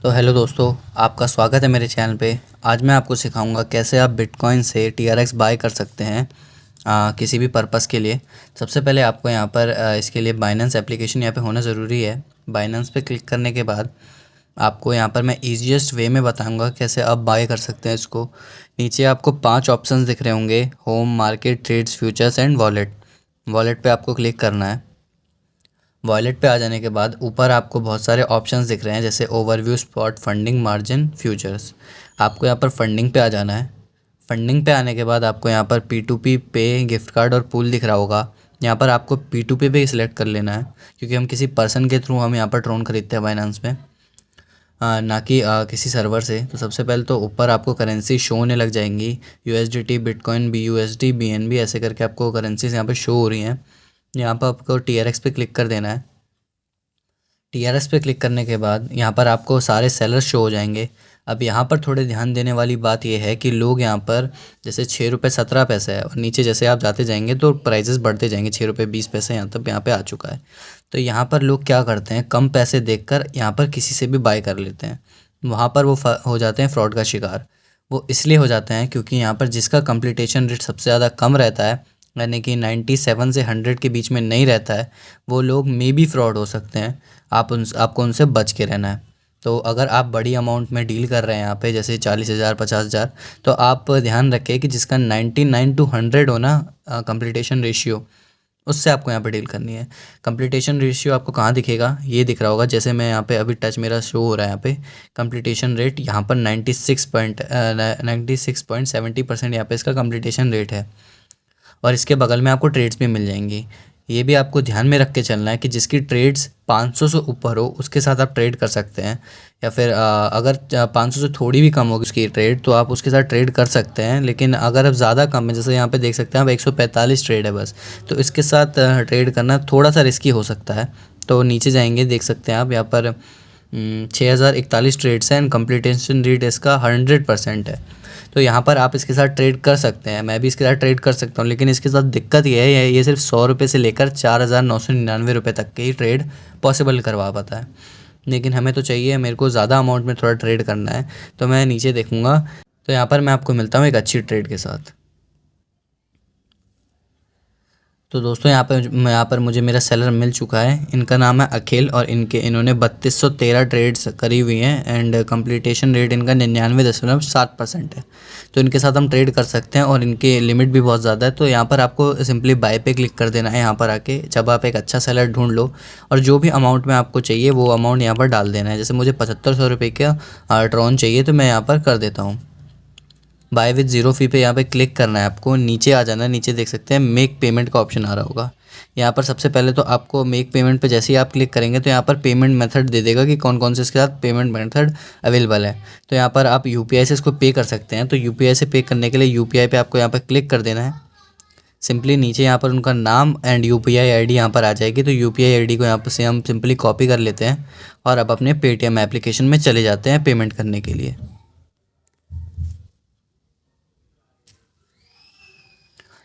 तो हेलो दोस्तों, आपका स्वागत है मेरे चैनल पे। आज मैं आपको सिखाऊंगा कैसे आप बिटकॉइन से TRX बाय कर सकते हैं किसी भी पर्पस के लिए। सबसे पहले आपको यहाँ पर इसके लिए बाइनेंस एप्लीकेशन यहाँ पे होना ज़रूरी है। बाइनेंस पे क्लिक करने के बाद आपको यहाँ पर मैं ईजीएस्ट वे में बताऊंगा कैसे आप बाय कर सकते हैं इसको। नीचे आपको 5 ऑप्शंस दिख रहे होंगे: home, market, trades, futures and wallet. Wallet पे आपको क्लिक करना है। वॉलेट पे आ जाने के बाद ऊपर आपको बहुत सारे ऑप्शंस दिख रहे हैं, जैसे overview, spot, funding, margin, futures. आपको यहाँ पर फंडिंग पे आ जाना है। फंडिंग पे आने के बाद आपको यहाँ पर P2P, पे, गिफ्ट कार्ड और पूल दिख रहा होगा। यहाँ पर आपको P2P पे ही सिलेक्ट कर लेना है, क्योंकि हम किसी पर्सन के थ्रू हम यहाँ पर ट्रोन खरीदते हैं बाइनेंस में, ना कि किसी सर्वर से। तो सबसे पहले तो ऊपर आपको करेंसी शो होने लग जाएंगी। USDT, बिटकॉइन, BUSD, BNB, ऐसे करके आपको करेंसीज यहाँ पर शो हो रही हैं। यहाँ पर आपको TRX पे क्लिक कर देना है। TRX पे क्लिक करने के बाद यहाँ पर आपको सारे सेलर शो हो जाएंगे। अब यहाँ पर थोड़े ध्यान देने वाली बात यह है कि लोग यहाँ पर जैसे 6 रुपये 17 पैसे है, और नीचे जैसे आप जाते जाएंगे तो प्राइजेस बढ़ते जाएंगे। 6 रुपये 20 पैसे यहाँ पे आ चुका है। तो यहाँ पर लोग क्या करते हैं, कम पैसे देखकर यहाँ पर किसी से भी बाय कर लेते हैं। वहाँ पर वो हो जाते हैं फ्रॉड का शिकार। वो इसलिए हो जाते हैं क्योंकि यहाँ पर जिसका कंप्लीटेशन रेट सबसे ज़्यादा कम रहता है, यानी कि 97 से 100 के बीच में नहीं रहता है, वो लोग मे बी फ्रॉड हो सकते हैं। आपको उनसे बच के रहना है। तो अगर आप बड़ी अमाउंट में डील कर रहे हैं यहाँ पे, जैसे 40,000 50,000, तो आप ध्यान रखें कि जिसका 99 to 100 हो ना कंप्लीटेशन रेशियो, उससे आपको यहाँ पे डील करनी है। कंप्लीटेशन रेशियो आपको कहाँ दिखेगा, ये दिख रहा होगा। जैसे मैं यहाँ पे अभी टच मेरा शो हो रहा है यहाँ पे कंप्लीटेशन रेट, यहाँ पर 96.70% यहाँ पे इसका कंप्लीटेशन रेट है। और इसके बगल में आपको ट्रेड्स भी मिल जाएंगी। ये भी आपको ध्यान में रख के चलना है कि जिसकी ट्रेड्स 500 से ऊपर हो उसके साथ आप ट्रेड कर सकते हैं, या फिर अगर 500 से थोड़ी भी कम होगी उसकी ट्रेड तो आप उसके साथ ट्रेड कर सकते हैं। लेकिन अगर अब ज़्यादा कम है, जैसे यहाँ पे देख सकते हैं आप 145 ट्रेड है बस, तो इसके साथ ट्रेड करना थोड़ा सा रिस्की हो सकता है। तो नीचे जाएंगे, देख सकते हैं आप यहाँ पर 6041 ट्रेड्स हैं एंड कंप्लीटेशन रेट इसका 100% है। तो यहाँ पर आप इसके साथ ट्रेड कर सकते हैं। मैं भी इसके साथ ट्रेड कर सकता हूँ, लेकिन इसके साथ दिक्कत ये है, ये सिर्फ 100 रुपये से लेकर 4,999 रुपये तक के ही ट्रेड पॉसिबल करवा पाता है। लेकिन हमें तो चाहिए, मेरे को ज़्यादा अमाउंट में थोड़ा ट्रेड करना है, तो मैं नीचे देखूँगा। तो यहाँ पर मैं आपको मिलता हूँ एक अच्छी ट्रेड के साथ। तो दोस्तों यहाँ पर मुझे मेरा सेलर मिल चुका है। इनका नाम है अखिल, और इन्होंने 3213 ट्रेड्स करी हुई हैं एंड कंप्लीटेशन रेट इनका 99.7% है। तो इनके साथ हम ट्रेड कर सकते हैं, और इनके लिमिट भी बहुत ज़्यादा है। तो यहाँ पर आपको सिंपली बाय पे क्लिक कर देना है। यहाँ पर आके जब आप एक अच्छा सेलर ढूंढ लो, और जो भी अमाउंट में आपको चाहिए वो अमाउंट यहाँ पर डाल देना है। जैसे मुझे 7500 रुपये का ट्रॉन चाहिए, तो मैं यहाँ पर कर देता हूँ। बाय विद ज़ीरो फी पे यहाँ पे क्लिक करना है आपको। नीचे आ जाना है। नीचे देख सकते हैं मेक पेमेंट का ऑप्शन आ रहा होगा। यहाँ पर सबसे पहले तो आपको मेक पेमेंट पे जैसे ही आप क्लिक करेंगे तो यहाँ पर पेमेंट मेथड दे देगा कि कौन कौन से इसके साथ पेमेंट मेथड अवेलेबल है। तो यहाँ पर आप UPI से इसको पे कर सकते हैं। तो UPI से पे करने के लिए UPI पे आपको यहाँ पर क्लिक कर देना है। सिंपली नीचे यहाँ पर उनका नाम एंड UPI ID यहाँ पर आ जाएगी। तो UPI ID को यहाँ पर से हम सिंपली कॉपी कर लेते हैं, और अब अपने पेटीएम एप्लीकेशन में चले जाते हैं पेमेंट करने के लिए।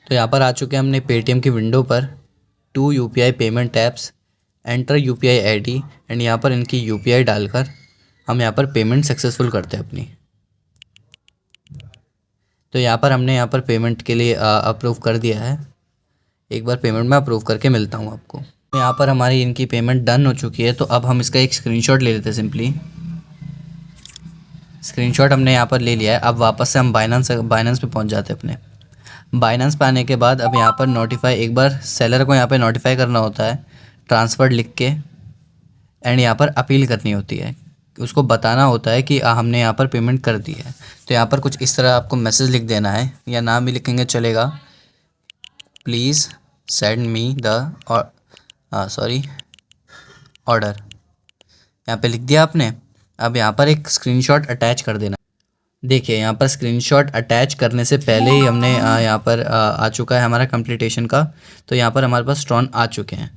तो यहाँ पर आ चुके हैं हमने पेटीएम की विंडो पर। 2 UPI payment apps, enter UPI ID, and यहाँ पर इनकी UPI डालकर हम यहाँ पर पेमेंट सक्सेसफुल करते हैं अपनी। तो यहाँ पर हमने यहाँ पर पेमेंट के लिए अप्रूव कर दिया है। एक बार पेमेंट में अप्रूव करके मिलता हूँ आपको। तो यहाँ पर हमारी इनकी पेमेंट डन हो चुकी है। तो अब हम इसका एक स्क्रीनशॉट ले लेते हैं। सिंपली स्क्रीनशॉट हमने यहाँ पर ले लिया है। अब वापस से हम बाइनेंस पे पहुँच जाते हैं अपने। बाइनेंस पे आने के बाद अब यहाँ पर नोटिफाई, एक बार सेलर को यहाँ पे नोटिफाई करना होता है ट्रांसफ़र लिख के, एंड यहाँ पर अपील करनी होती है। उसको बताना होता है कि हमने यहाँ पर पेमेंट कर दी है। तो यहाँ पर कुछ इस तरह आपको मैसेज लिख देना है, या नाम भी लिखेंगे चलेगा। Please send me the order, यहाँ पे लिख दिया आपने। अब यहाँ पर एक स्क्रीनशॉट अटैच कर देना। देखिए यहाँ पर स्क्रीनशॉट अटैच करने से पहले ही हमने यहाँ पर आ चुका है हमारा कंप्लीटेशन का। तो यहाँ पर हमारे पास ट्रॉन आ चुके हैं।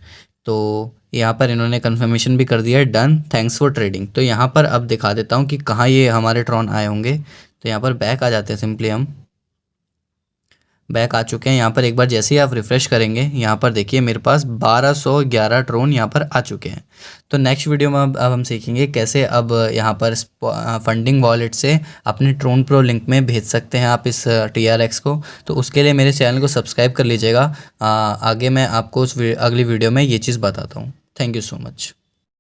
तो यहाँ पर इन्होंने कंफर्मेशन भी कर दिया है, डन, थैंक्स फॉर ट्रेडिंग। तो यहाँ पर अब दिखा देता हूँ कि कहाँ ये हमारे ट्रॉन आए होंगे। तो यहाँ पर बैक आ जाते हैं सिंपली हम। बैक आ चुके हैं। यहाँ पर एक बार जैसे ही आप रिफ़्रेश करेंगे, यहाँ पर देखिए मेरे पास 1211 ट्रोन यहाँ पर आ चुके हैं। तो नेक्स्ट वीडियो में अब हम सीखेंगे कैसे अब यहाँ पर फंडिंग वॉलेट से अपने ट्रोन प्रो लिंक में भेज सकते हैं आप इस TRX को। तो उसके लिए मेरे चैनल को सब्सक्राइब कर लीजिएगा। आगे मैं आपको उस अगली वीडियो में ये चीज़ बताता हूँ। Thank you so much.